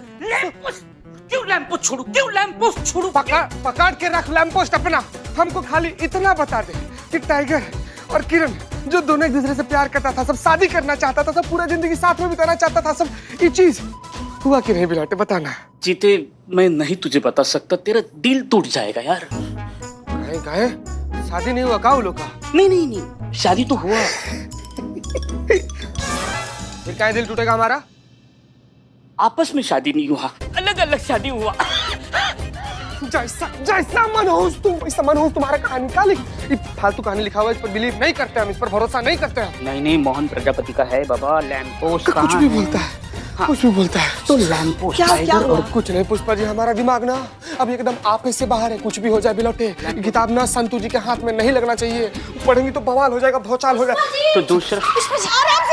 क्यों lamp post छोड़ू? क्यों लैंप पोस्ट छोड़ू? पकड़ के रख लैंप पोस्ट अपना। हमको खाली इतना बता दे कि टाइगर और किरण जो दोनों एक दूसरे से प्यार करता था, सब शादी करना चाहता था, सब पूरा जिंदगी साथ में बिताना चाहता था, सब ये चीज हुआ कि नहीं बिलाटे? बताना। जीते मैं नहीं तुझे बता सकता, तेरा दिल टूट जाएगा यार। काहे शादी नहीं हुआ का वो लोग का? नहीं, शादी तो हुआ। फिर काहे दिल टूटेगा हमारा? आपस में शादी नहीं हुआ, अलग अलग शादी हुआ। जैसा मनहूस तुम वैसा मनहूस तुम्हारा कहानी का फालतू कहानी लिखा हुआ है, इस पर बिलीव नहीं करते हम, इस पर भरोसा नहीं करते हम। नहीं मोहन प्रजापति का है बाबा लैंप पोस्ट। कुछ भी बोलता है। हाँ। कुछ भी बोलता है तो लैंप पोस्ट क्या और कुछ नहीं पुष्पा जी, हमारा दिमाग ना अब एकदम आप से बाहर है। कुछ भी हो जाए बिलौटे, किताब ना संतू जी के हाथ में नहीं लगना चाहिए, पढ़ेंगी तो बवाल हो जाएगा, भौचाल हो जाएगा। तो दूसरा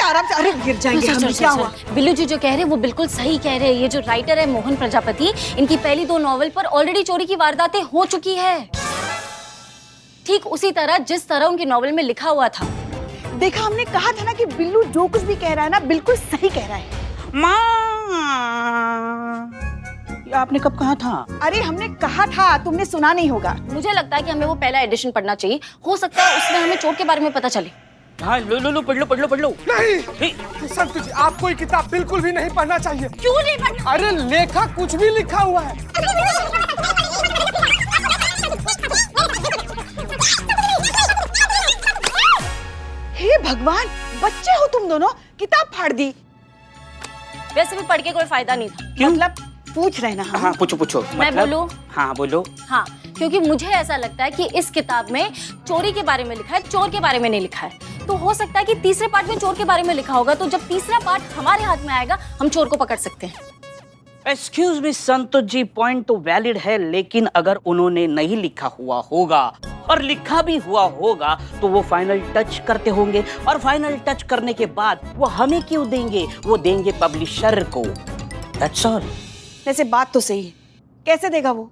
आराम से अरे गिर जाएंगे हम। क्या हुआ? बिल्लू जी जो कह रहे हैं वो बिल्कुल सही कह रहे हैं। ये जो राइटर है मोहन प्रजापति, इनकी पहली 2 नॉवल पर ऑलरेडी चोरी की वारदातें हो चुकी है, ठीक उसी तरह जिस तरह उनकी नॉवल में लिखा हुआ था। देखा, हमने कहा था ना कि बिल्लू जो कुछ भी कह रहा है ना बिल्कुल सही कह रहा है। माँ, आपने कब कहा था? अरे हमने कहा था, तुमने सुना नहीं होगा। मुझे लगता है कि हमें वो पहला एडिशन पढ़ना चाहिए, हो सकता है उसमें हमें चोर के बारे में पता चले। हाँ लो पढ़ लो। नहीं संतू जी, आपको ये किताब बिल्कुल भी नहीं पढ़ना चाहिए। क्यों नहीं पढ़ना? अरे लेखक कुछ भी लिखा हुआ है। हे भगवान, बच्चे हो तुम दोनों, किताब फाड़ दी। वैसे भी पढ़ के कोई फायदा नहीं था। क्यों? मतलब पूछ रहे ना हम। हाँ पूछो। मैं बोलूं? हाँ बोलो। हाँ, क्योंकि मुझे ऐसा लगता है कि इस किताब में चोरी के बारे में लिखा है, चोर के बारे में नहीं लिखा है। तो हो सकता है कि तीसरे पार्ट में चोर के बारे में लिखा होगा, तो जब तीसरा पार्ट हमारे हाथ में आएगा हम चोर को पकड़ सकते हैं। Excuse me Santosh ji, point तो वैलिड है, लेकिन अगर उन्होंने नहीं लिखा हुआ होगा और लिखा भी हुआ होगा तो वो फाइनल टच करते होंगे, और फाइनल टच करने के बाद वो हमें क्यों देंगे? वो देंगे पब्लिशर को। That's all. वैसे बात तो सही है, कैसे देगा वो?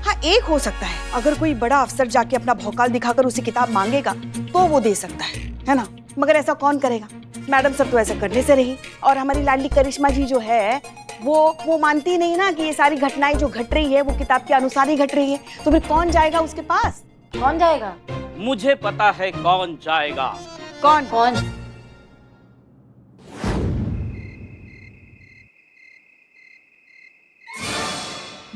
हाँ, एक हो सकता है, अगर कोई बड़ा अफसर जाके अपना भौकाल दिखाकर उसे किताब मांगेगा तो वो दे सकता है ना? मगर ऐसा कौन करेगा? मैडम सब तो ऐसा करने से रही, और हमारी लाडली करिश्मा जी जो है वो मानती नहीं ना कि ये सारी घटनाएं जो घट रही है वो किताब के अनुसार ही घट रही है। तो फिर कौन जाएगा उसके पास? कौन जाएगा? मुझे पता है कौन जाएगा। कौन?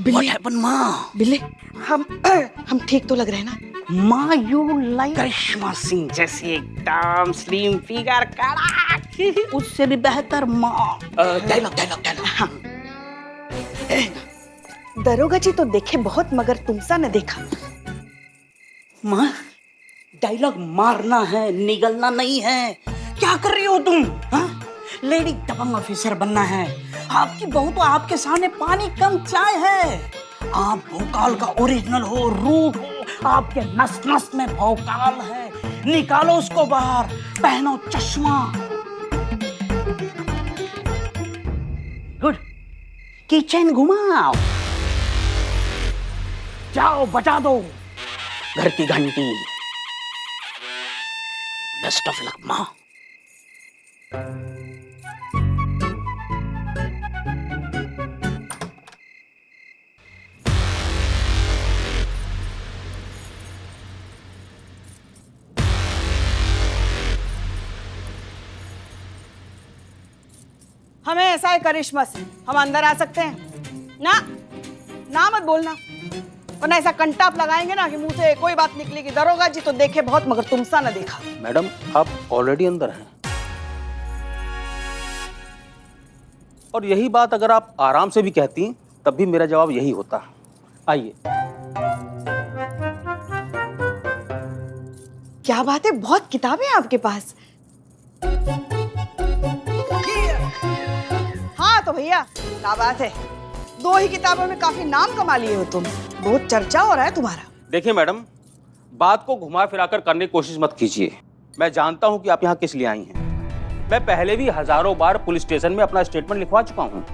What happened, माँ? बिल्ले, हम ठीक तो लग रहे हैं ना? माँ यू लाइक करिश्मा सिंह जैसी एकदम स्लिम फिगर, कड़ा उससे भी बेहतर माँ। डायलॉग। हाँ। दरोगा जी तो देखे बहुत, मगर तुमसा न देखा। माँ डायलॉग मारना है, निगलना नहीं है। क्या कर रही हो तुम? हाँ? लेडी दबंग ऑफिसर बनना है। आपकी बहू तो आपके सामने पानी कम चाय है। आप भोकाल का ओरिजिनल हो, रूट हो, आपके नस नस में भोकाल है। निकालो उसको बाहर, पहनो चश्मा। गुड। किचन घुमाओ, जाओ बजा दो घर की घंटी। बेस्ट ऑफ लक माँ। हमें ऐसा है करिश्मा से, हम अंदर आ सकते हैं ना मत बोलना, वरना ऐसा कंटाप लगाएंगे ना कि मुंह से कोई बात निकलेगी। दरोगा जी तो देखे बहुत, मगर तुमसा न देखा। मैडम आप ऑलरेडी अंदर हैं, और यही बात अगर आप आराम से भी कहती तब भी मेरा जवाब यही होता। आइए। क्या बात है, बहुत किताबें हैं आपके पास। हाँ तो भैया क्या बात है, 2 ही किताबों में काफी नाम कमा लिए हो तुम, बहुत चर्चा हो रहा है तुम्हारा। देखिए मैडम, बात को घुमा फिराकर करने की कोशिश मत कीजिए। मैं जानता हूं कि आप यहाँ किस लिए आई हैं। मैं पहले भी हजारों बार पुलिस स्टेशन में अपना स्टेटमेंट लिखवा चुका हूँ।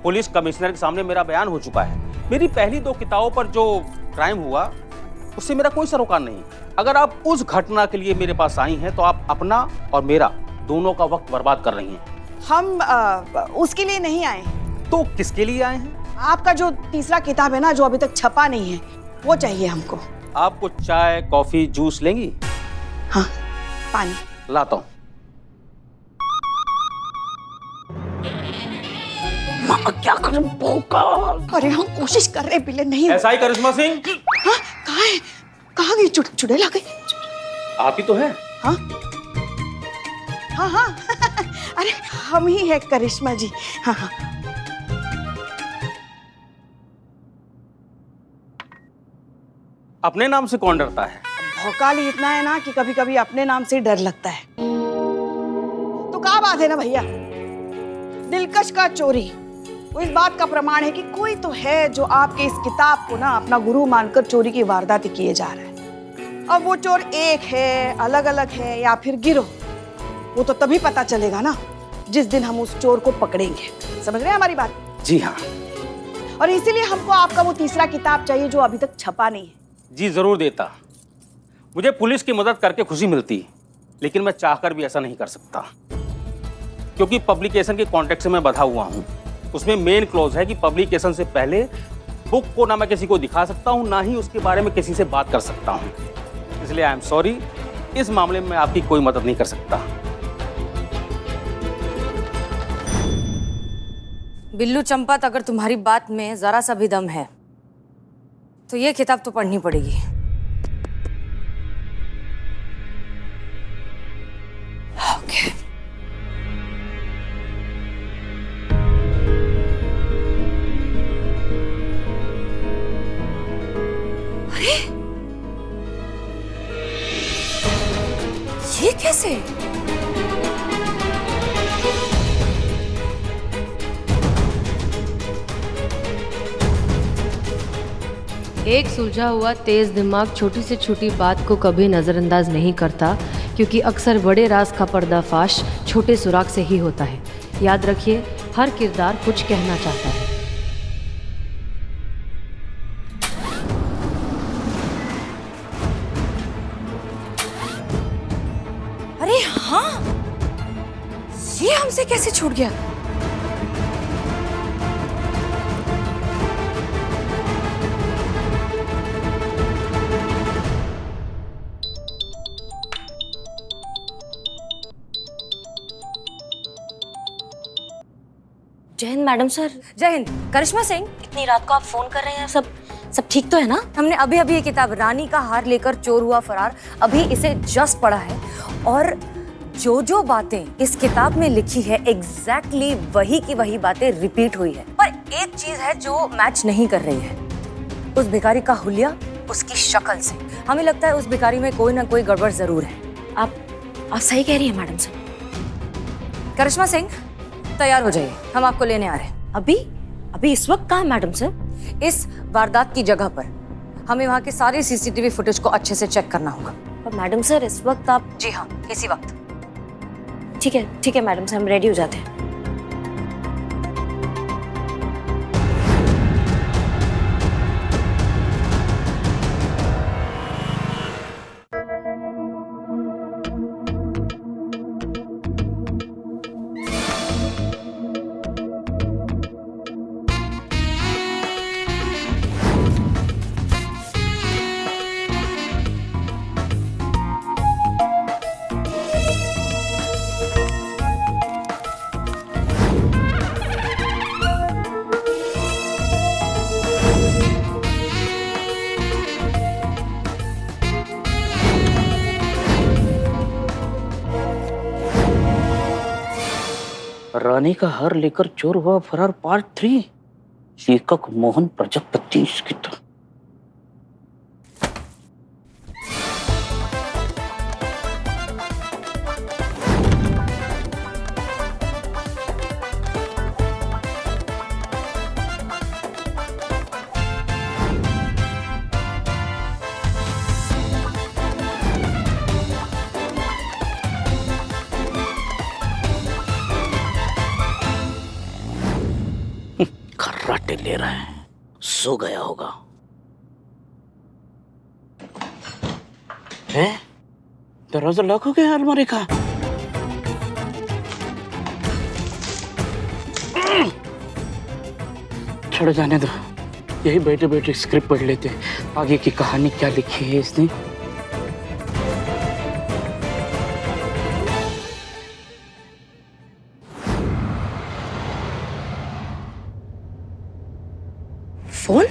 पुलिस कमिश्नर के सामने मेरा बयान हो चुका है। मेरी पहली 2 किताबों पर जो क्राइम हुआ उससे मेरा कोई सरोकार नहीं। अगर आप उस घटना के लिए मेरे पास आई हैं तो आप अपना और मेरा दोनों का वक्त बर्बाद कर रही हैं। हम उसके लिए नहीं आए, तो किसके लिए आए हैं? आपका जो तीसरा किताब है ना, जो अभी तक छपा नहीं है, वो चाहिए हमको। आपको चाय, कॉफी, जूस लेंगी? हाँ, पानी। लाता हूं। माँ क्या करूं भोकाल? अरे हम कोशिश कर रहे पिले नहीं। ऐसा ही करिश्मा सिंह? हाँ, कहाँ है? कहाँ गई? चुड़ैल आ गई। आप ही तो है। हाँ हाँ हाँ अरे हम ही है करिश्मा जी। हाँ हाँ। अपने नाम से कौन डरता है? भौकाल ही इतना है ना कि कभी कभी अपने नाम से ही डर लगता है। तो क्या बात है ना भैया, दिलकश का चोरी वो इस बात का प्रमाण है कि कोई तो है जो आपके इस किताब को ना अपना गुरु मानकर चोरी की वारदातें किए जा रहा है। अब वो चोर एक है, अलग अलग है या फिर गिरोह, वो तो तभी पता चलेगा ना जिस दिन हम उस चोर को पकड़ेंगे। समझ रहे हैं हमारी बात? जी हाँ। और इसीलिए हमको आपका वो तीसरा किताब चाहिए जो अभी तक छपा नहीं है। जी जरूर देता। मुझे पुलिस की मदद करके खुशी मिलती, लेकिन मैं चाहकर भी ऐसा नहीं कर सकता, क्योंकि पब्लिकेशन के कॉन्ट्रैक्ट से मैं बंधा हुआ हूँ। उसमें मेन क्लॉज है कि पब्लिकेशन से पहले बुक को ना मैं किसी को दिखा सकता हूँ, ना ही उसके बारे में किसी से बात कर सकता हूँ। इसलिए आई एम सॉरी, इस मामले में मैं आपकी कोई मदद नहीं कर सकता। बिल्लू चंपत, अगर तुम्हारी बात में जरा सा भी दम है तो ये किताब तो पढ़नी पड़ेगी। ओके। अरे ये कैसे? एक सुलझा हुआ तेज दिमाग छोटी से छोटी बात को कभी नज़रअंदाज नहीं करता, क्योंकि अक्सर बड़े राज का पर्दाफाश छोटे सुराग से ही होता है। याद रखिए, हर किरदार कुछ कहना चाहता है। अरे हाँ, ये हमसे कैसे छूट गया? जय हिंद मैडम सर। जय हिंद। करिश्मा सिंह, इतनी रात को आप फोन कर रहे हैं, सब ठीक तो है ना? हमने अभी अभी ये किताब रानी का हार लेकर चोर हुआ फरार, अभी इसे जस्ट पढ़ा है, और जो बातें इस किताब में लिखी है एग्जैक्टली वही की वही बातें रिपीट हुई है। पर एक चीज है जो मैच नहीं कर रही है, उस भिखारी का हुलिया उसकी शक्ल से। हमें लगता है उस भिखारी में कोई ना कोई गड़बड़ जरूर है। आप सही कह रही हैं मैडम सर। करिश्मा सिंह, तैयार हो जाइए, हम आपको लेने आ रहे हैं। अभी इस वक्त कहाँ मैडम सर? इस वारदात की जगह पर हमें वहाँ के सारे सीसीटीवी फुटेज को अच्छे से चेक करना होगा। पर मैडम सर इस वक्त आप? जी हाँ, इसी वक्त। ठीक है मैडम सर, हम रेडी हो जाते हैं। रानी का हार लेकर चोर हुआ फरार पार्ट 3, लेखक मोहन प्रजापति की तरह। खर्राटे ले रहा है, सो गया होगा। है दरवाजा लॉक हो गया अलमारी का। छोड़ जाने दो, यही बैठे बैठे स्क्रिप्ट पढ़ लेते, आगे की कहानी क्या लिखी है इसने। फोन?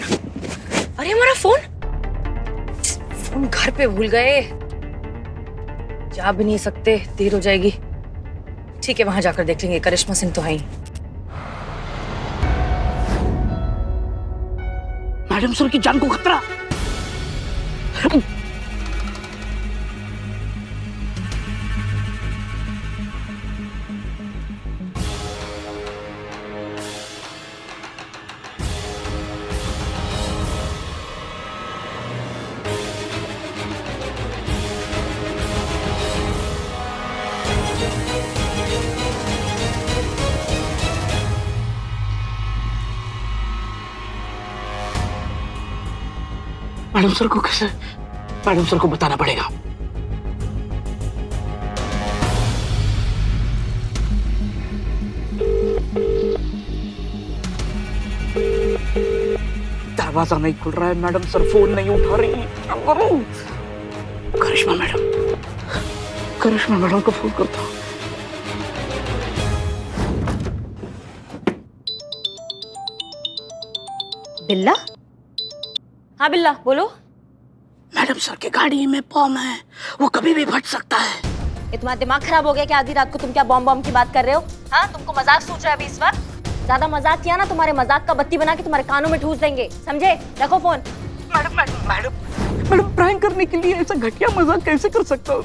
अरे हमारा फोन घर पे भूल गए। जा भी नहीं सकते, देर हो जाएगी। ठीक है, वहां जाकर देख लेंगे। करिश्मा सिंह तो है ही। मैडम सर की जान को खतरा। मैडम सर को कैसे, मैडम सर को बताना पड़ेगा। दरवाजा नहीं खुल रहा है, मैडम सर फोन नहीं उठा रही, क्या करूं? करिश्मा मैडम को फोन करता हूं। बिल्ला? हाँ बिल्ला, बोलो। मैडम सर की गाड़ी में बम है, वो कभी भी फट सकता है। ये तुम्हारा दिमाग खराब हो गया क्या? आधी रात को तुम क्या बॉम्ब की बात कर रहे हो? हाँ, तुमको मजाक सूझ रहा है अभी इस वक्त? ज्यादा मजाक किया ना, तुम्हारे मजाक का बत्ती बना के तुम्हारे कानों में ठूस देंगे, समझे? रखो फोन। मैडम प्रैंक करने के लिए ऐसा घटिया मजाक कैसे कर सकता हूँ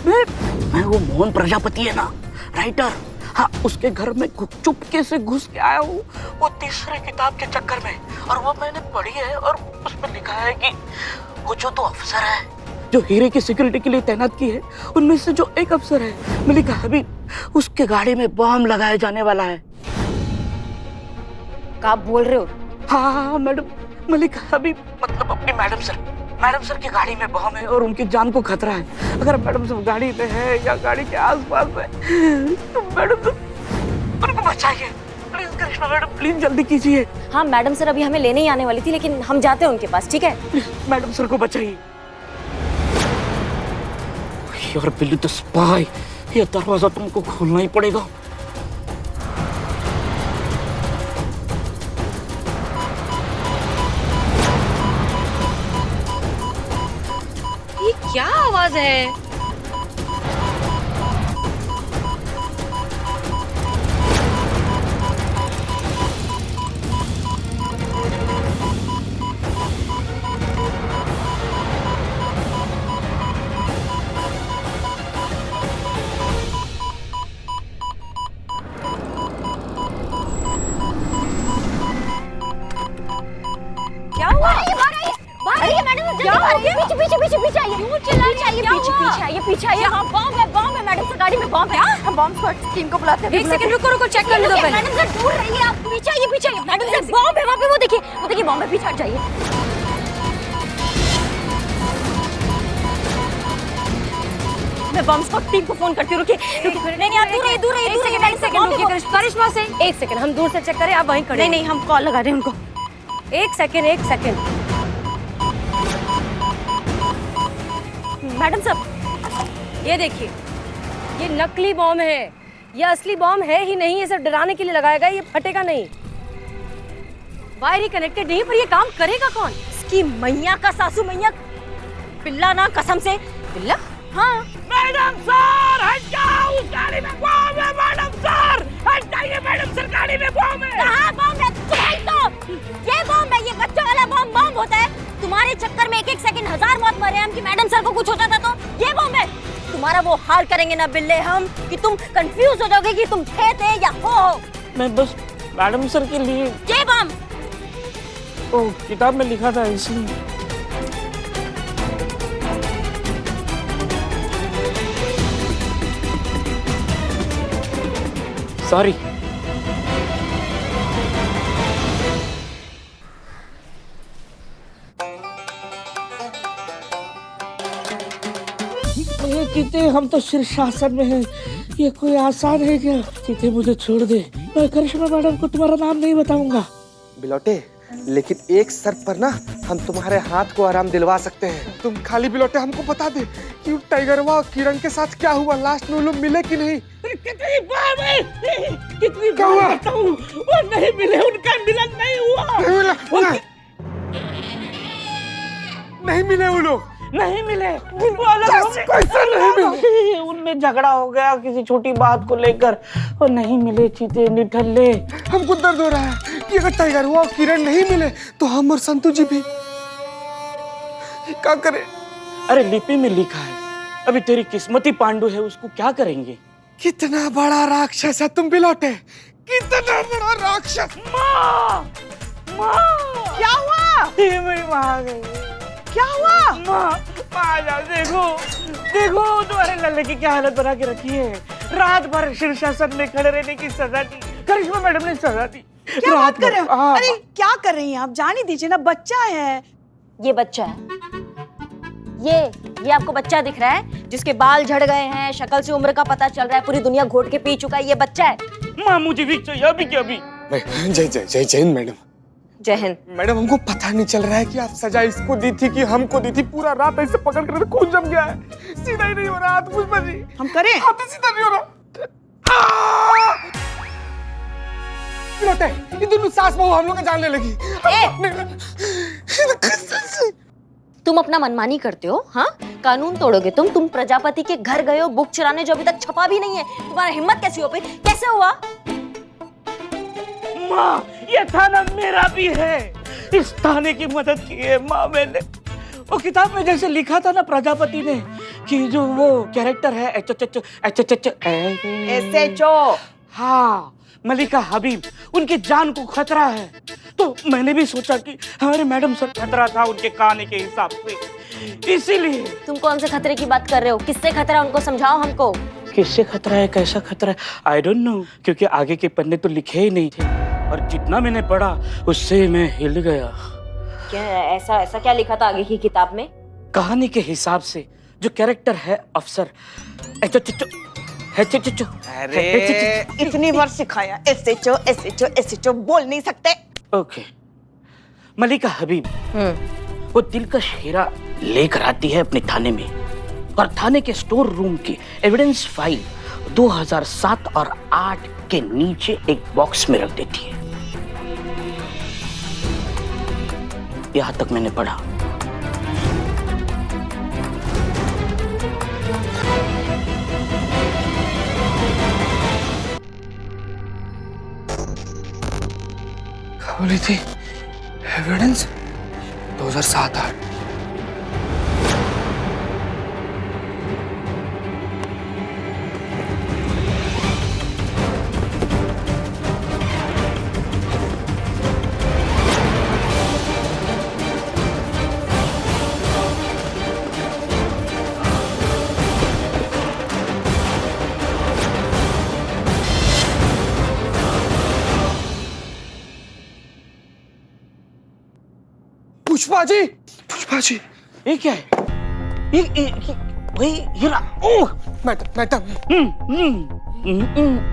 मैं वो मोहन प्रजापति है ना, राइटर, हाँ, उसके घर में चुपके से घुस के आया हूँ वो तीसरे किताब के चक्कर में, और वो मैंने पढ़ी है और उसमें लिखा है कि वो जो दो अफसर है जो हीरे की सिक्योरिटी के लिए तैनात की है, उनमें से जो एक अफसर है मलिका हबीब, उसके गाड़ी में बम लगाया जाने वाला है। क्या बोल रहे हो? हाँ मैडम, मलिका हबीब मतलब अपनी मैडम सर की गाड़ी में बम है और उनकी जान को खतरा है। अगर मैडम सर गाड़ी में है या गाड़ी के आसपास है तो मैडम सर उनको बचाइए प्लीज। करिश्मा मैडम प्लीज जल्दी कीजिए। हाँ, मैडम सर अभी हमें लेने ही आने वाली थी, लेकिन हम जाते हैं उनके पास, ठीक है? मैडम सर को बचाइए। यार बिल्ली द स्पाई, ये दरवाजा तुमको खोलना ही पड़ेगा। ये क्या आवाज है? क्या हुआ? पीछे आइए। क्यों चिल्ला रही है? पीछे आइए। हाँ, बॉम्ब है मैडम सर, गाड़ी में बॉम्ब है। हम बॉम्ब स्क्वाड टीम को बुलाते हैं। एक सेकंड रुको, चेक कर लो पहले। मैडम सर दूर रहिए, आप पीछे आइए। मैडम सर बॉम्ब है वहाँ पे, वो देखिए बॉम्ब है, पीछे हट जाइए। मैं बॉम्ब स्क्वाड टीम को फोन करती हूँ। रुकिए। नहीं, आप दूर रहिए। करिश्मा से एक सेकंड, हम दूर से चेक करें, आप वहीं खड़े। नहीं, हम कॉल लगा रहे हैं उनको। एक सेकंड। मैडम साहब, ये देखिए, ये नकली बॉम्ब है, ये असली बॉम्ब है ही नहीं। ये सिर्फ डराने के लिए लगाया गया, ये फटेगा नहीं। वायर ही कनेक्टेड नहीं, पर ये काम करेगा कौन? इसकी मैया का सासू मैया बिल्ला ना, कसम से। बिल्ला? हाँ। मैडम सर हट जाओ, उस गाड़ी में बम है। मैडम सर हट जाइए, मैडम सर गाड़ी में बम है। कहाँ बॉम्ब है? तो ये बॉम्ब है, ये बच्चों वाला बॉम्ब होता है। तुम्हारे चक्कर में एक सेकंड 1000 मौत मरे हम कि मैडम सर को कुछ होता था तो ये बॉम्ब है। तुम्हारा वो हाल करेंगे ना बिल्ले हम कि तुम कंफ्यूज हो जाओगे कि तुम थे या हो। मैं बस मैडम सर के लिए ये बॉम्ब तो किताब में लिखा था इसलिए। सॉरी। ये चीते, हम तो शीर्षासन में हैं, ये कोई आसान है क्या? चीते मुझे छोड़ दे, मैं करिश्मा मैडम को तुम्हारा नाम नहीं बताऊंगा। बिलोटे, लेकिन एक शर्त पर ना हम तुम्हारे हाथ को आराम दिलवा सकते हैं। तुम खाली बिलोटे हमको बता दे कि टाइगरवा और किरण के साथ क्या हुआ, लास्ट में वो लोग मिले कि नहीं? कितनी बार बताऊं, वो नहीं मिले, उनका मिलन नहीं हुआ। नहीं मिले वो लोग, नहीं मिले, वो अलग हो गए। कैसे नहीं मिले? उनमें झगड़ा हो गया किसी छोटी बात को लेकर, वो नहीं मिले, चीते निठल्ले। हमको दर्द हो रहा है कि अगर टाइगरवा और किरण नहीं मिले तो हम और संतू जी भी क्या करें? अरे लिपि में लिखा है, अभी तेरी किस्मती पांडु है, उसको क्या करेंगे? कितना बड़ा राक्षस है तुम बिलोटे, कितना बड़ा राक्षस। माँ, माँ, क्या हुआ? ये मेरी माँ आ गई। क्या हुआ? माँ, आ जाओ, देखो देखो तुम्हारे लल्ले की क्या हालत बना के रखी है। रात भर शीर्षासन में खड़े रहने की सजा दी, करिश्मा मैडम ने सजा दी। क्या बात कर रहे हो? हाँ। अरे क्या कर रही हैं आप? जाने दीजिए ना, बच्चा है। ये बच्चा है, ये आपको बच्चा दिख रहा है जिसके बाल झड़ गए हैं, शक्ल से उम्र का पता चल रहा है, पूरी दुनिया घोट के पी चुका है, ये बच्चा है। माँ मुझे भी चाहिए अभी के अभी। जय जय जय जय मैडम। जय हिंद। मैडम हमको पता नहीं चल रहा है कि आप सजा इसको दी थी कि हमको दी थी। पूरा रात ऐसे पकड़ कर खून जम गया है, सीधा ही नहीं हो रहा हाथ। पुष्पा जी हम करें? हाथ सीधा नहीं हो रहा। बिलोटे, ये दोनों सास बहू हम लोग का जान ले लगी। तुम अपना मनमानी करते हो, हाँ? कानून तोड़ोगे तुम प्रजापति के घर गए हो बुक चुराने, जो अभी तक छपा भी नहीं है। तुम्हारा हिम्मत कैसी हो पे? कैसे हुआ? माँ, ये थाना मेरा भी है, इस थाने की मदद की है माँ मैंने। वो किताब में जैसे लिखा था ना प्रजापति ने कि जो वो कैरेक्टर है SHO, हाँ, मलिका हबीब, उनकी जान को खतरा है। तो मैंने भी सोचा कि हमारे मैडम सर खतरा था उनके कहानी के हिसाब से, इसीलिए। तुम कौन से खतरे की बात कर रहे हो? किससे खतरा, उनको समझाओ हमको। किससे खतरा है, कैसा खतरा है, आई डोंट नो, क्योंकि आगे के पन्ने तो लिखे ही नहीं थे और जितना मैंने पढ़ा उससे मैं हिल गया। क्या ऐसा क्या लिखा था आगे की किताब में? कहानी के हिसाब से जो कैरेक्टर है अफसर इतनी बार सिखाया SHO बोल नहीं सकते। ओके, मलिका हबीब वो दिलकश हीरा लेकर आती है अपने थाने में और थाने के स्टोर रूम की एविडेंस फाइल 2007 और 8 के नीचे एक बॉक्स में रख देती है। यहां तक मैंने पढ़ा। बोली थी एविडेंस 2007-8। पुष्पा जी ये क्या है? ये वही हीरा। ओह मैडम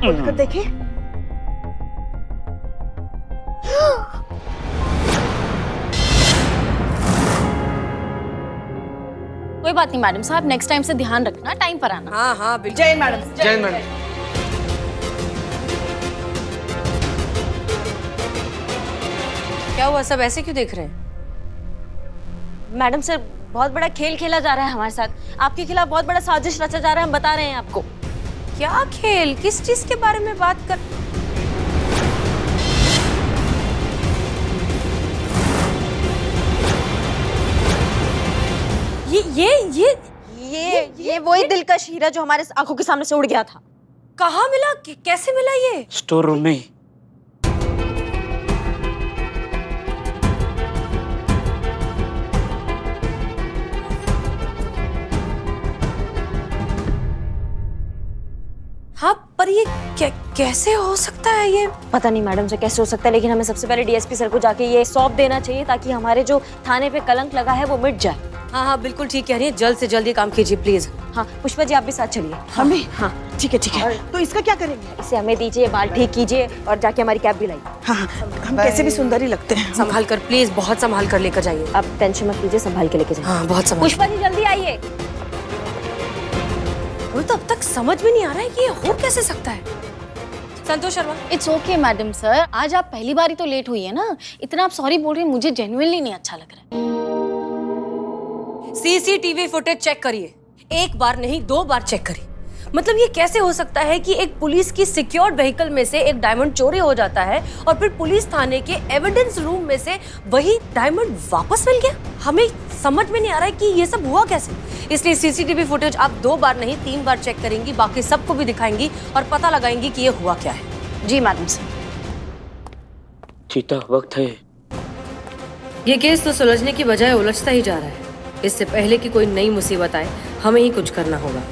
खोलकर देखिए। कोई बात नहीं मैडम साहब, नेक्स्ट टाइम से ध्यान रखना, टाइम पर आना। हाँ हाँ बिल्कुल। जय मैडम। जय मैडम। क्या हुआ, सब ऐसे क्यों देख रहे हैं? मैडम सर, बहुत बड़ा खेल खेला जा रहा है हमारे साथ, आपके खिलाफ बहुत बड़ा साजिश रचा जा रहा है, हम बता रहे हैं आपको। क्या खेल? किस चीज के बारे में बात कर? ये वही दिलकश हीरा जो हमारे आंखों के सामने से उड़ गया था। कहाँ मिला? कैसे मिला ये? स्टोर रूम में। हाँ, पर ये कैसे हो सकता है ये? पता नहीं मैडम से कैसे हो सकता है, लेकिन हमें सबसे पहले डीएसपी सर को जाके ये सौंप देना चाहिए ताकि हमारे जो थाने पे कलंक लगा है वो मिट जाए। हाँ हाँ बिल्कुल ठीक कह रही है, जल्द से जल्द ये काम कीजिए प्लीज। हाँ पुष्पा जी आप भी साथ चलिए। हम भी? हाँ ठीक है। तो इसका क्या करेंगे? इसे हमें दीजिए, बाल ठीक कीजिए और जाके हमारी कैब भी लाइए। हाँ, हम कैसे भी सुंदर ही लगते हैं। संभाल कर प्लीज, बहुत संभाल कर लेकर जाइए। आप टेंशन मत लीजिए, संभाल के लेके जाइए। हाँ बहुत संभाल। पुष्पा जी जल्दी आइए। मुझे तो अब तक समझ में नहीं आ रहा है कि ये हो कैसे सकता है। Santosh Sharma. It's okay madam sir, आज आप पहली बार ही तो लेट हुई है ना, इतना आप सॉरी बोल रही हैं, मुझे जेन्युइनली नहीं अच्छा लग रहा है। सीसीटीवी फुटेज चेक करिए, एक बार नहीं 2 बार चेक करिए। मतलब ये कैसे हो सकता है कि एक पुलिस की सिक्योर्ड व्हीकल में से एक डायमंड चोरी हो जाता है और फिर पुलिस थाने के एविडेंस रूम में से वही डायमंड वापस मिल गया? हमें समझ में नहीं आ रहा है कि ये सब हुआ कैसे। इसलिए सीसीटीवी फुटेज आप 2 बार नहीं 3 बार चेक करेंगी, बाकी सबको भी दिखाएंगी और पता लगाएंगी कि ये हुआ क्या है। जी मैडम सर। चीता वक्त है। ये केस तो सुलझने की बजाय उलझता ही जा रहा है। इससे पहले कि कोई नई मुसीबत आए, हमें ही कुछ करना होगा।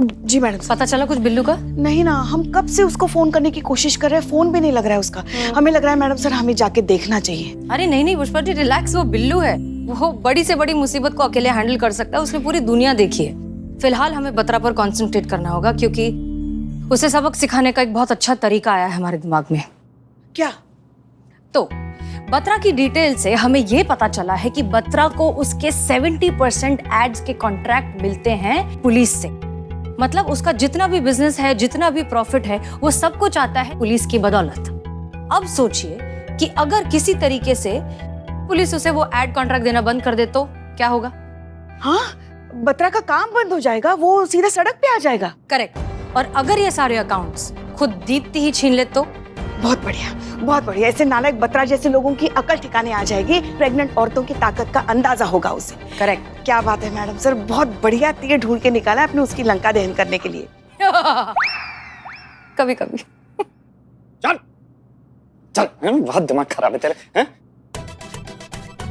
जी मैडम। पता चला कुछ बिल्लू का? नहीं ना, हम कब से उसको फोन करने की कोशिश कर रहे हैं, फोन भी नहीं लग रहा है उसका। हमें लग रहा है मैडम सर हमें जाके देखना चाहिए। अरे नहीं पुष्पा जी रिलैक्स, वो बिल्लू है, वो बड़ी से बड़ी मुसीबत को अकेले हैंडल कर सकता है, उसने पूरी दुनिया देखी है। फिलहाल हमें बत्रा पर कंसंट्रेट करना होगा क्योंकि उसे सबक सिखाने का एक बहुत अच्छा तरीका आया है हमारे दिमाग में। क्या? तो बत्रा की डिटेल से हमें ये पता चला है कि बत्रा को उसके 70% एड्स के कॉन्ट्रैक्ट मिलते हैं पुलिस से। मतलब उसका जितना भी बिजनेस है, जितना भी प्रॉफिट है, वो सब कुछ आता है पुलिस की बदौलत। अब सोचिए कि अगर किसी तरीके से पुलिस उसे वो एड कॉन्ट्रैक्ट देना बंद कर दे तो क्या होगा? हाँ, बत्रा का काम बंद हो जाएगा, वो सीधा सड़क पे आ जाएगा। करेक्ट। और अगर ये सारे अकाउंट्स खुद दीप्ति ही छीन ले तो? बहुत बढ़िया, बहुत बढ़िया। ऐसे नालायक बत्रा जैसे लोगों की अकल ठिकाने आ जाएगी, प्रेग्नेंट औरतों की ताकत का अंदाजा होगा उसे। करेक्ट। क्या बात है मैडम सर, बहुत बढ़िया तीर ढूंढ के निकाला आपने उसकी लंका दहन करने के लिए। कभी कभी। चल चल, बहुत दिमाग खराब है तेरे हैं।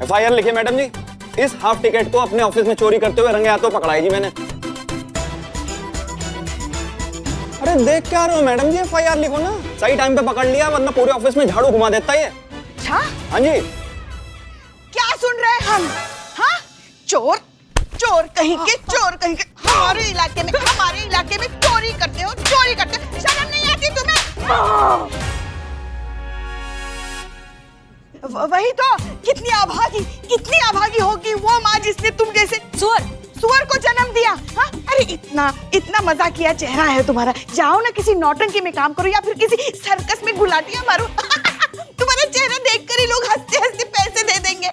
FIR लिखिए मैडम जी, इस हाफ टिकट को अपने ऑफिस में चोरी करते हुए रंगे हाथों पकड़ाई जी मैंने। अरे देख क्या रहे हो मैडम जी, FIR लिखो ना, सही टाइम पे पकड़ लिया, वरना पूरे ऑफिस में झाड़ू घुमा देता है ये। अच्छा, हाँ जी। क्या सुन रहे हैं हम? हाँ, चोर चोर कहीं के, चोर कहीं के, हमारे इलाके में चोरी करते हो, चोरी करते हो, शर्म नहीं आती तुम्हें? वही तो, कितनी अभागी होगी वो माँ जिसने तुम जैसे सुअर को जन्म दिया। हाँ, अरे इतना मजाकिया चेहरा है तुम्हारा, जाओ ना किसी नौटंकी में काम करो या फिर किसी सर्कस में गुलाटियां मारो। तुम्हारा चेहरा देखकर ही लोग हंसते हंसते पैसे दे देंगे।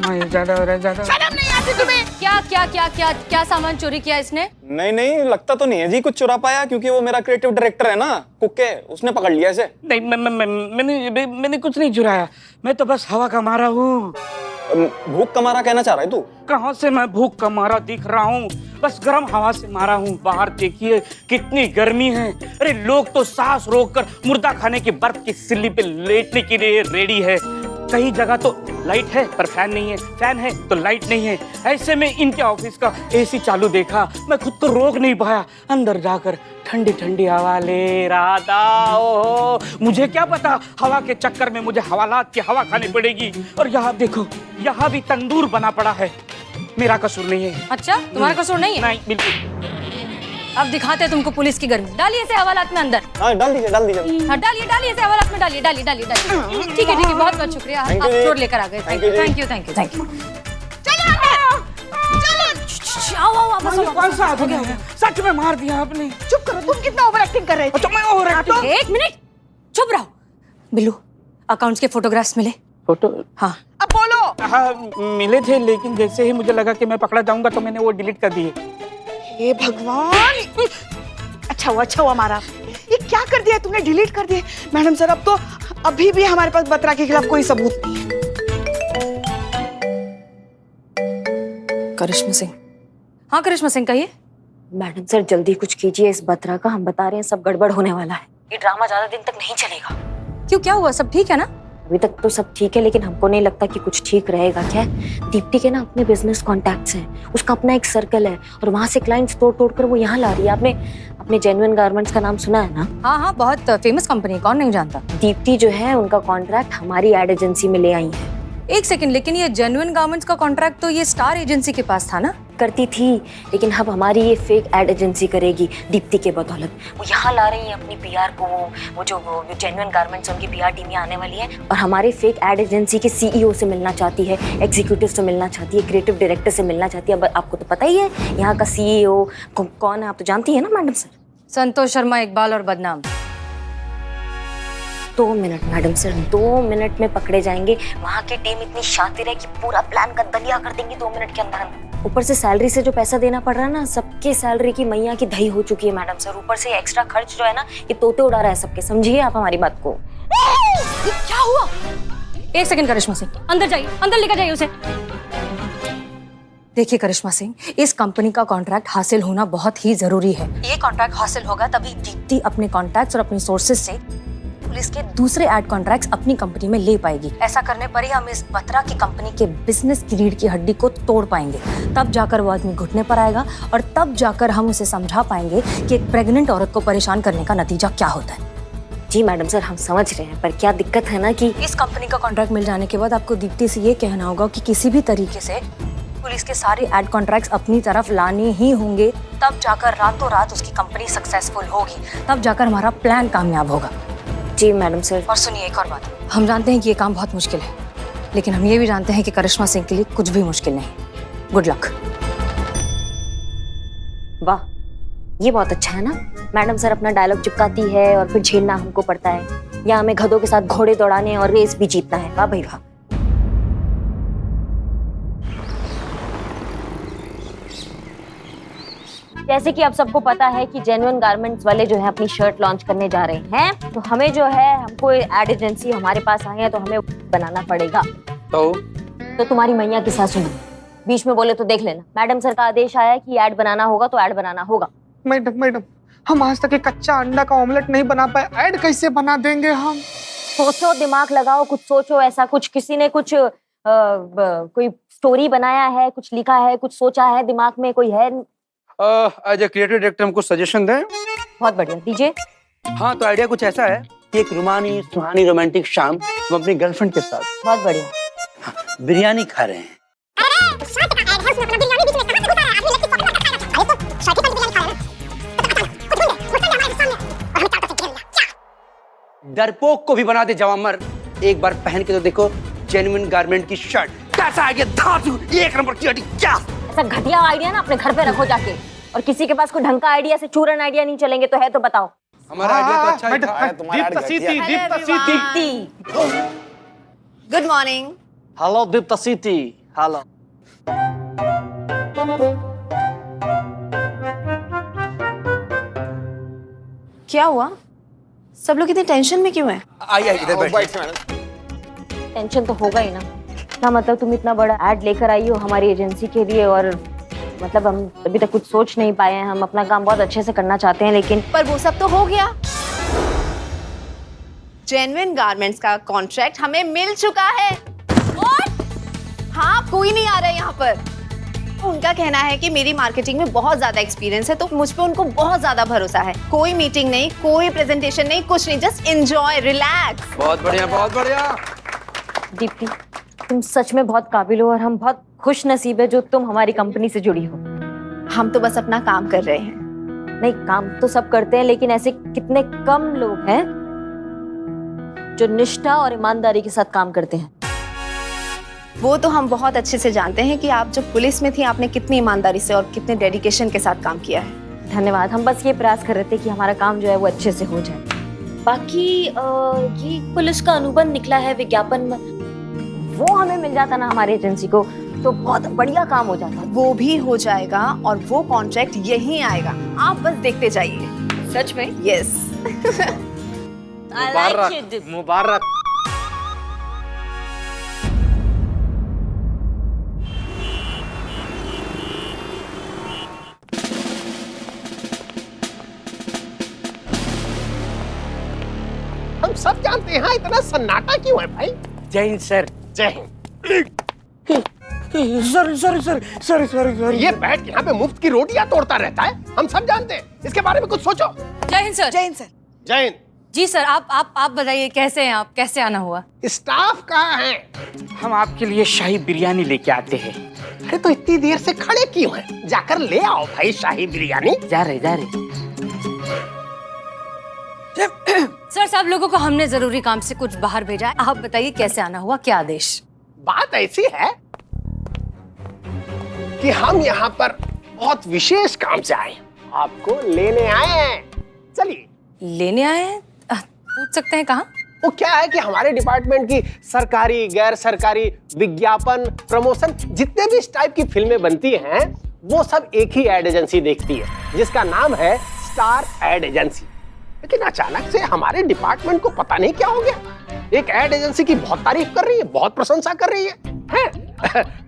ज्यादा हो रहा है, ज्यादा। शर्म नहीं आती तुम्हें? क्या सामान चोरी किया इसने? नहीं लगता तो नहीं है जी कुछ चुरा पाया, क्योंकि वो मेरा क्रिएटिव डायरेक्टर है ना कुक्के, उसने पकड़ लिया इसे। नहीं, मैंने कुछ नहीं चुराया, मैं तो बस हवा का मारा हूँ। भूख का मारा कहना चाह रहा है तू? कहाँ से मैं भूख का मारा दिख रहा हूँ, बस गर्म हवा से मारा हूँ। बाहर देखिए कितनी गर्मी है। अरे लोग तो सांस रोककर मुर्दा खाने की बर्फ की सिल्ली पे लेटने के लिए रेडी है। कई जगह तो लाइट है पर फैन नहीं है, फैन है तो लाइट नहीं है। ऐसे में इनके ऑफिस का AC चालू देखा, मैं खुद को रोक नहीं पाया, अंदर जाकर ठंडी ठंडी हवा ले रहा था। ओहो, मुझे क्या पता हवा के चक्कर में मुझे हवालात की हवा खानी पड़ेगी। और यहाँ देखो, यहाँ भी तंदूर बना पड़ा है, मेरा कसूर नहीं है। अच्छा, तुम्हारा कसूर नहीं है? नहीं, बिल्कुल। अब दिखाते हैं तुमको पुलिस की गर्मी। डालिए इसे हवालात में अंदर। हाँ डाल दीजिए। हाँ डालिए इसे हवालात में, डालिए। ठीक है, बहुत शुक्रिया, आप चोर लेकर आ गए। Thank you. आओ वापस आओ। कौन सा हो गया? सच में मार दिया आपने। चुप करो, तुम कितना ओवर एक्टिंग कर रहे थे। अच्छा, मैं ओवर एक्टिंग? एक मिनट चुप रहो। बिल्लू, अकाउंट्स के फोटोग्राफ्स मिले? फोटो? हाँ। अब बोलो। हाँ मिले थे, लेकिन जैसे ही मुझे लगा कि मैं पकड़ा जाऊंगा तो मैंने वो डिलीट कर दिए। हे भगवान, अच्छा हुआ मारा। ये क्या कर दिया तुमने, डिलीट कर दिए? मैडम सर, अब तो अभी भी हमारे पास बत्रा के खिलाफ कोई सबूत नहीं है। करिश्मा सिंह। हाँ करिश्मा सिंह, कहिए। मैडम सर जल्दी कुछ कीजिए, इस बत्रा का हम बता रहे हैं सब गड़बड़ होने वाला है। ये ड्रामा ज्यादा दिन तक नहीं चलेगा। क्यों, क्या हुआ? सब ठीक है ना? अभी तक तो सब ठीक है, लेकिन हमको नहीं लगता कि कुछ ठीक रहेगा। क्या है, दीप्ति के ना अपने बिजनेस कॉन्टैक्ट्स हैं, उसका अपना एक सर्कल है और वहां से क्लाइंट्स तोड़ कर वो यहाँ ला रही है। आपने अपने जेन्युइन गारमेंट्स का नाम सुना है ना? हाँ हाँ, बहुत फेमस कंपनी, कौन नहीं जानता। दीप्ति जो है उनका कॉन्ट्रैक्ट हमारी एड एजेंसी में ले आई है। एक सेकंड, लेकिन ये जेन्युइन गारमेंट्स का कॉन्ट्रैक्ट तो ये स्टार एजेंसी के पास था ना? करती थी, लेकिन अब हमारी ये फेक एड एजेंसी करेगी दीप्ति के बदौलत। वो यहाँ ला रही है अपनी पीआर को, वो जो जेन्युइन गारमेंट्स उनकी पीआर टीम यहाँ आने वाली है और हमारे फेक एड एजेंसी के सीईओ से मिलना चाहती है, एग्जीक्यूटिव से मिलना चाहती है, क्रिएटिव डायरेक्टर से मिलना चाहती है। अब आपको तो पता ही है यहाँ का सीईओ कौन है, आप तो जानती है ना मैडम सर? संतोष शर्मा, इकबाल और बदनाम। 2 मिनट मैडम सर, 2 मिनट में पकड़े जाएंगे। वहाँ की टीम इतनी शातिर है कि पूरा प्लान का दलिया कर देंगी 2 मिनट के अंदर। ऊपर से सैलरी से जो पैसा देना पड़ रहा है ना, सबके सैलरी की मैया की दही हो चुकी है मैडम सर। ऊपर से एक्स्ट्रा खर्च जो है ना, ये तोते उड़ा रहा है सबके। समझिए आप हमारी बात को। ये क्या हुआ? एक सेकंड करिश्मा सिंह, अंदर जाइए, अंदर लेकर जाइए उसे। देखिए करिश्मा सिंह, इस कंपनी का कॉन्ट्रैक्ट हासिल होना बहुत ही जरूरी है। ये कॉन्ट्रैक्ट हासिल होगा तभी दीप्ति अपने कॉन्टैक्ट्स और अपनी सोर्सेज से पुलिस के दूसरे एड कॉन्ट्रैक्ट्स अपनी कंपनी में ले पाएगी। ऐसा करने पर ही हम इस बत्रा की कंपनी के बिजनेस की रीढ़ की हड्डी को तोड़ पाएंगे। तब जाकर वो आदमी घुटने पर आएगा और तब जाकर हम उसे समझा पाएंगे कि एक प्रेग्नेंट औरत को परेशान करने का नतीजा क्या होता है। जी मैडम सर, हम समझ रहे हैं, पर क्या दिक्कत है ना कि इस कंपनी का कॉन्ट्रैक्ट मिल जाने के बाद आपको दीप्ति से ये कहना होगा कि किसी भी तरीके से पुलिस के सारे एड कॉन्ट्रैक्ट्स अपनी तरफ लाने ही होंगे। तब जाकर रातों रात उसकी कंपनी सक्सेसफुल होगी, तब जाकर हमारा प्लान कामयाब होगा। जी मैडम सर। और सुनिए एक और बात, हम जानते हैं कि ये काम बहुत मुश्किल है, लेकिन हम ये भी जानते हैं कि करिश्मा सिंह के लिए कुछ भी मुश्किल नहीं। Good luck. वाह, ये बहुत अच्छा है ना। मैडम सर अपना डायलॉग चिपकाती है और फिर झेलना हमको पड़ता है, या हमें गधों के साथ घोड़े दौड़ाने और रेस भी जीतना है। वाह भाई वाह। जैसे कि आप सबको पता है कि जेन्युइन गारमेंट्स वाले जो है अपनी शर्ट लॉन्च करने जा रहे हैं, तो हमें जो है, हमको एड एजेंसी हमारे पास आई है तो हमें बनाना पड़ेगा। तो तुम्हारी मैया की सासू बीच में बोले तो देख लेना। मैडम सर का आदेश आया है कि ऐड बनाना होगा तो ऐड बनाना होगा। मैडम, हम आज तक एक कच्चा अंडा का ऑमलेट नहीं बना पाए, ऐड कैसे बना देंगे हम? सोचो, दिमाग लगाओ, कुछ सोचो। ऐसा कुछ किसी ने कुछ कोई स्टोरी बनाया है, कुछ लिखा है, कुछ सोचा है दिमाग में, कोई है? एज ए क्रिएटिव डायरेक्टर हमको सजेशन दें। बहुत बढ़िया, दीजिए। हाँ, तो आइडिया कुछ ऐसा है कि एक रुमानी सुहानी रोमांटिक शाम हम अपनी गर्लफ्रेंड के साथ बहुत बढ़िया। बिरयानी खा रहे हैं। डरपोक को भी बना दे जवामर। एक बार पहन के तो देखो जेन्युइन गारमेंट की शर्ट, कैसा आइडिया, धातु एक नंबर की हड्डी। क्या ऐसा घटिया आइडिया ना अपने घर पे रखो जाके, और किसी के पास कोई ढंग का आइडिया से चूरन आइडिया नहीं चलेंगे तो है तो बताओ। हमारा आइडिया तो अच्छा ही था। Deepti, good morning. Hello Deepti city, hello. क्या हुआ? सब लोग इतने टेंशन में क्यों हैं? आइए इधर बैठिए। टेंशन तो होगा ही ना। ना मतलब तुम इतना बड़ा ऐड लेकर आई हो हमारी एजेंसी के लिए, और मतलब हम अभी तक कुछ सोच नहीं पाए हैं। हम अपना काम बहुत अच्छे से करना चाहते हैं, लेकिन पर वो सब तो हो गया। जेन्युइन गारमेंट्स का कॉन्ट्रैक्ट हमें मिल चुका है। और हाँ, कोई नहीं आ रहा है यहाँ पर। उनका कहना है कि मेरी मार्केटिंग में बहुत ज्यादा एक्सपीरियंस है, तो मुझ पे उनको बहुत ज्यादा भरोसा है। कोई मीटिंग नहीं, कोई प्रेजेंटेशन नहीं, कुछ नहीं, जस्ट एंजॉय, रिलैक्स। बहुत बढ़िया, बहुत बढ़िया। दीप्ति, तुम सच में बहुत काबिल हो और हम बहुत खुश नसीब है जो तुम हमारी कंपनी से जुड़ी हो। हम तो बस अपना काम कर रहे हैं। नहीं, काम तो सब करते हैं, लेकिन ऐसे कितने कम लोग हैं जो निष्ठा और ईमानदारी के साथ काम करते हैं। वो तो हम बहुत अच्छे से जानते हैं कि आप जब पुलिस में थी आपने कितनी ईमानदारी से और कितने डेडिकेशन के साथ काम किया है। धन्यवाद। हम बस ये प्रयास कर रहे थे कि हमारा काम जो है वो अच्छे से हो जाए। बाकी ये पुलिस का अनुबंध निकला है विज्ञापन में, वो हमें मिल जाता ना हमारी एजेंसी को तो बहुत बढ़िया काम हो जाता। वो भी हो जाएगा और वो कॉन्ट्रैक्ट यहीं आएगा, आप बस देखते जाइए। सच में? यस। मुबारक मुबारक। सब जानते हैं, इतना सन्नाटा क्यों है भाई? जय हिंद सर। जय हिंद। सॉरी ये बैठ के यहाँ पे मुफ्त की रोटियां तोड़ता रहता है, हम सब जानते हैं। इसके बारे में कुछ सोचो। जय हिंद सर। जय हिंद सर। जय हिंद। जी सर, आप बताइए कैसे हैं आप, कैसे आना हुआ? स्टाफ कहाँ है? हम आपके लिए शाही बिरयानी लेके आते हैं। अरे तो इतनी देर से खड़े क्यों हैं? जाकर ले आओ भाई शाही बिरयानी। जा रहे। सर, सब लोगों को हमने जरूरी काम से कुछ बाहर भेजा है। आप बताइए कैसे आना हुआ, क्या आदेश? बात ऐसी है कि हम यहाँ पर बहुत विशेष काम से आए, आपको लेने आए हैं। चलिए। लेने आए हैं? पूछ सकते हैं कहाँ? वो क्या है कि हमारे डिपार्टमेंट की सरकारी, गैर सरकारी, विज्ञापन, प्रमोशन, जितने भी इस टाइप की फिल्में बनती हैं, वो सब एक ही एड एजेंसी देखती है, जिसका नाम है स्टार एड एजेंसी। लेकिन अचानक से हमारे डिपार्टमेंट को पता नहीं क्या हो गया, एक एड एजेंसी की बहुत तारीफ कर रही है, बहुत प्रशंसा कर रही है?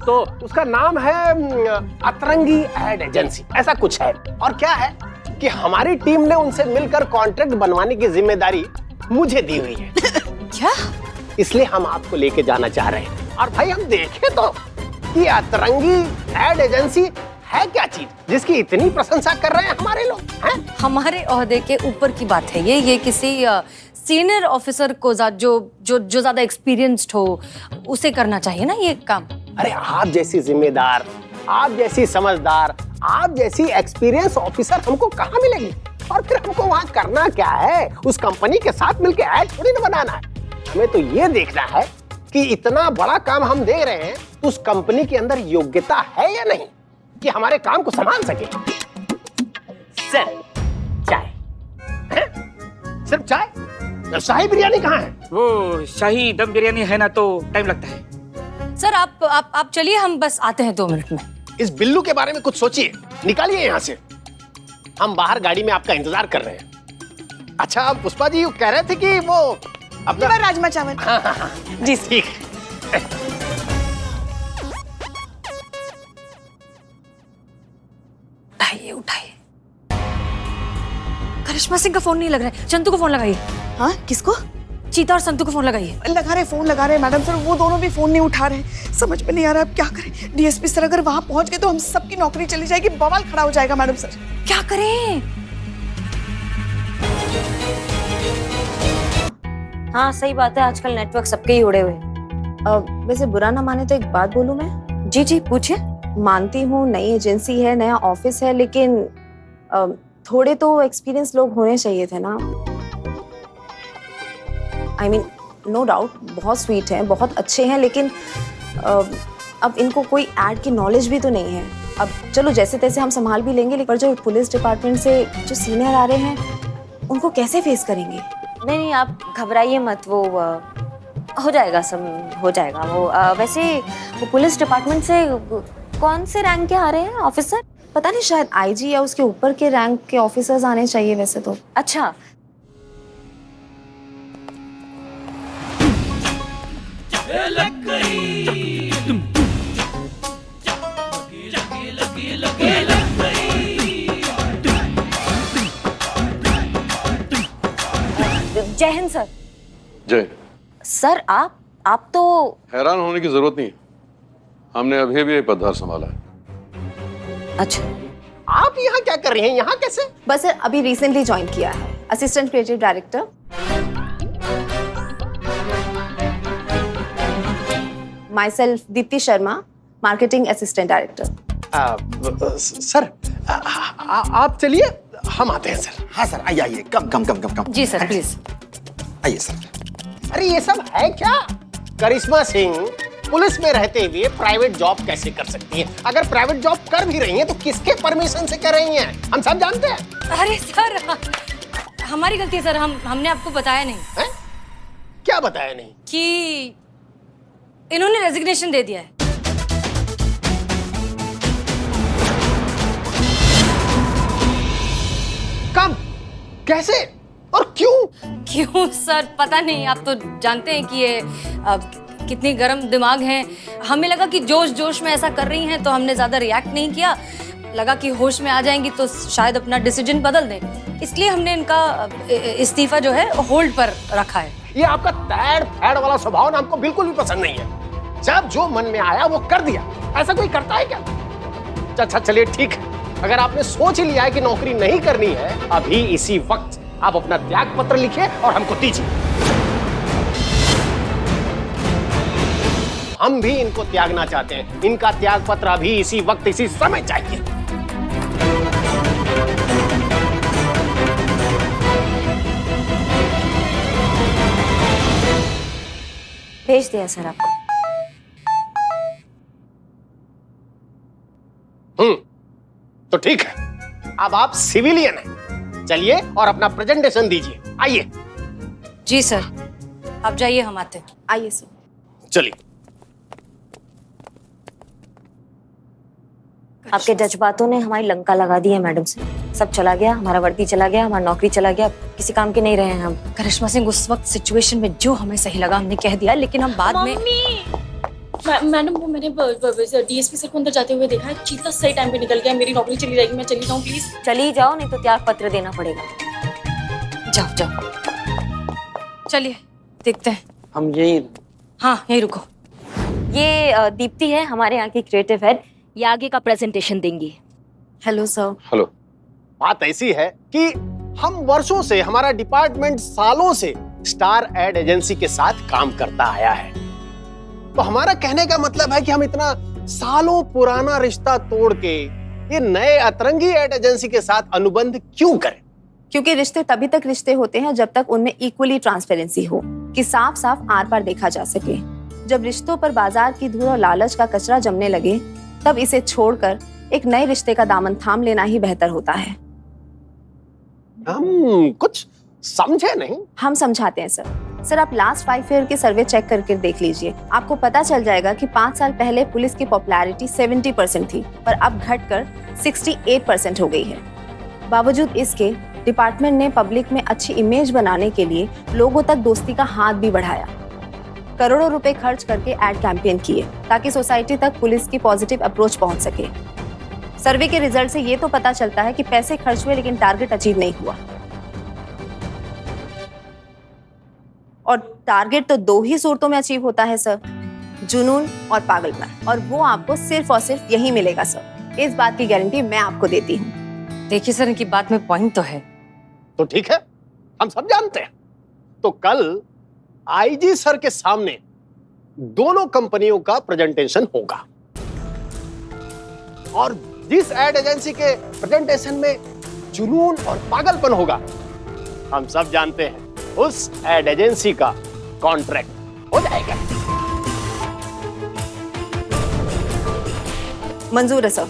तो उसका नाम है अतरंगी एड एजेंसी, ऐसा कुछ है। और क्या है कि हमारी टीम ने उनसे मिलकर कॉन्ट्रैक्ट बनवाने की जिम्मेदारी मुझे दी हुई है। क्या? इसलिए हम आपको लेके जाना चाह रहे हैं। और भाई हम देखें तो कि अतरंगी एड एजेंसी है क्या चीज जिसकी इतनी प्रशंसा कर रहे हैं हमारे लोग हैं? हमारे ओहदे के ऊपर की बात है ये किसी सीनियर ऑफिसर को जो ज्यादा एक्सपीरियंस्ड हो उसे करना चाहिए ना ये काम। अरे आप जैसी जिम्मेदार, आप जैसी समझदार, आप जैसी एक्सपीरियंस ऑफिसर हमको कहाँ मिलेगी? और फिर हमको वहाँ करना क्या है? उस कंपनी के साथ मिलकर ऐड थोड़ी ना बनाना है। हमें तो ये देखना है कि इतना बड़ा काम हम दे रहे हैं, उस कंपनी के अंदर योग्यता है या नहीं कि हमारे काम को संभाल सके। सिर्फ चाय, सिर्फ चाय? शाही बिरयानी कहाँ है? वो शाही दम बिरयानी है ना, तो टाइम लगता है। सर आप चलिए, हम बस आते हैं 2 मिनट में। इस बिल्लू के बारे में कुछ सोचिए, निकालिए यहाँ से। हम बाहर गाड़ी में आपका इंतजार कर रहे हैं। अच्छा पुष्पा जी कह रहे थे कि वो अपना राजमा चावल। हाँ। जी ठीक। उठाइए। करिश्मा सिंह का फोन नहीं लग रहा है, संतू को फोन लगाइए। हाँ, किसको? चीता और संतू को फोन लगाइए। फोन लगा रहे मैडम सर, वो दोनों भी फोन नहीं उठा रहे। समझ में नहीं आ रहा अब क्या करें। डीएसपी सर अगर वहां पहुंच गए तो हम सबकी नौकरी चली जाएगी, बवाल खड़ा हो जाएगा मैडम सर। क्या करें? हाँ सही बात है, आजकल नेटवर्क सबके ही उड़े हुए। वैसे बुरा ना माने तो एक बात बोलूं मैं? जी पूछिए। मानती हूँ नई एजेंसी है, नया ऑफिस है, लेकिन थोड़े तो एक्सपीरियंस लोग होने चाहिए थे ना। I mean, no doubt, बहुत स्वीट हैं, बहुत अच्छे हैं, लेकिन अब इनको कोई ऐड की नॉलेज भी तो नहीं है। अब चलो जैसे तैसे हम संभाल भी लेंगे, लेकिन जो पुलिस डिपार्टमेंट से जो सीनियर आ रहे हैं उनको कैसे फेस करेंगे? नहीं आप घबराइए मत, वो हो जाएगा, सब हो जाएगा। वो वैसे वो पुलिस डिपार्टमेंट से कौन से रैंक के आ रहे हैं ऑफिसर? पता नहीं, शायद आईजी या उसके ऊपर के रैंक के ऑफिसर्स आने चाहिए वैसे तो। अच्छा जय हिंद सर। जय। सर आप तो हैरान होने की जरूरत नहीं, हमने अभी भी पदभार संभाला है। अच्छा, आप यहाँ क्या कर रही हैं? यहाँ कैसे? बस सर अभी रिसेंटली ज्वाइन किया है, assistant creative director. My self Deepti Sharma, marketing assistant director. Sir आप चलिए, हम आते हैं सर। हाँ सर, आइए कम। जी सर प्लीज आइए सर। अरे ये सब है क्या? करिश्मा सिंह पुलिस में रहते हुए प्राइवेट जॉब कैसे कर सकती हैं? अगर प्राइवेट जॉब कर भी रही हैं तो किसके परमिशन से कर रही हैं? हम सब जानते हैं। अरे सर हमारी गलती है सर, हमने आपको बताया नहीं। है? क्या बताया नहीं? कि इन्होंने रेजिग्नेशन दे दिया है। कब? कैसे? और क्यों सर पता नहीं, आप तो जानते हैं कि ये कितनी गर्म दिमाग हैं। हमें लगा कि जोश में ऐसा कर रही हैं तो हमने ज्यादा रिएक्ट नहीं किया। लगा कि होश में आ जाएंगी तो शायद अपना डिसीजन बदल दें, इसलिए हमने इनका इस्तीफा जो है होल्ड पर रखा है। ये आपका तैड़ फैड़ वाला स्वभाव ना हमको बिल्कुल भी पसंद नहीं है। जब जो मन में आया वो कर दिया, ऐसा कोई करता है क्या? अच्छा चलिए ठीक है, अगर आपने सोच ही लिया है कि नौकरी नहीं करनी है, अभी इसी वक्त आप अपना त्याग पत्र लिखिए और हमको दीजिए। हम भी इनको त्यागना चाहते हैं। इनका त्याग पत्र अभी इसी वक्त इसी समय चाहिए। भेज दिया सर आपको। तो ठीक है, अब आप सिविलियन हैं। चलिए और अपना प्रेजेंटेशन दीजिए। आइए। जी सर, आप जाइए, हम आते हैं। आइए सर। चलिए। आपके जज्बातों ने हमारी लंका लगा दी है मैडम से। सब चला गया, हमारा वर्दी चला गया, हमारी नौकरी चला गया, किसी काम के नहीं रहे हैं हम। करिश्मा सिंह, उस वक्त सिचुएशन में जो हमें सही लगा हमने कह दिया, लेकिन हम बाद में मैडम वो मैंने डीएसपी सर को अंदर जाते हुए देखा है। चीता सही टाइम पे निकल गया, मेरी नौकरी चली जाएगी। मैं चली जाऊँ प्लीज? चली जाओ, नहीं तो त्याग पत्र देना पड़ेगा। जाओ जाओ। चलिए देखते हैं। हम यही हाँ यही रुको। ये दीप्ति है, हमारे यहाँ की क्रिएटिव हेड, ये आगे का प्रेजेंटेशन देंगी। Hello sir. हेलो। बात ऐसी है कि हम वर्षों से, हमारा डिपार्टमेंट सालों से स्टार एड एजेंसी के साथ काम करता आया है। तो हमारा कहने का मतलब है कि हम इतना सालों पुराना रिश्ता तोड़ के ये नए अतरंगी एड एजेंसी के साथ अनुबंध क्यों करें? क्योंकि रिश्ते तभी तक रिश्ते होते हैं जब तक उनमें इक्वली ट्रांसपेरेंसी हो, कि साफ साफ आर पार देखा जा सके। जब रिश्तों पर बाजार की धूल और लालच का कचरा जमने लगे, तब इसे छोड़कर एक नए रिश्ते का दामन थाम लेना ही बेहतर होता है। हम कुछ समझे नहीं। हम समझाते हैं सर। आप लास्ट 5 ईयर के सर्वे चेक करके देख लीजिए, आपको पता चल जाएगा कि 5 साल पहले पुलिस की पॉपुलैरिटी 70% थी, पर अब घटकर 68% हो गई है। बावजूद इसके डिपार्टमेंट ने पब्लिक में अच्छी इमेज बनाने के लिए लोगों तक दोस्ती का हाथ भी बढ़ाया। करोड़ों रुपए खर्च करके एड कैंपेन किए ताकि सोसाइटी तक पुलिस की पॉजिटिव अप्रोच पहुंच सके। सर्वे के रिजल्ट से ये तो पता चलता है कि पैसे खर्च हुए लेकिन टारगेट अचीव नहीं हुआ। और टारगेट तो 2 ही सूरतों में अचीव होता है सर, जुनून और पागलपन, और वो आपको सिर्फ और सिर्फ यही मिलेगा सर। इस बात की गारंटी मैं आपको देती हूँ। देखिए सर, इनकी बात में पॉइंट तो है। तो ठीक है, हम सब जानते हैं। तो कल आईजी सर के सामने दोनों कंपनियों का प्रेजेंटेशन होगा, और जिस एड एजेंसी के प्रेजेंटेशन में जुनून और पागलपन होगा, हम सब जानते हैं उस एड एजेंसी का कॉन्ट्रैक्ट हो जाएगा। मंजूर है सर।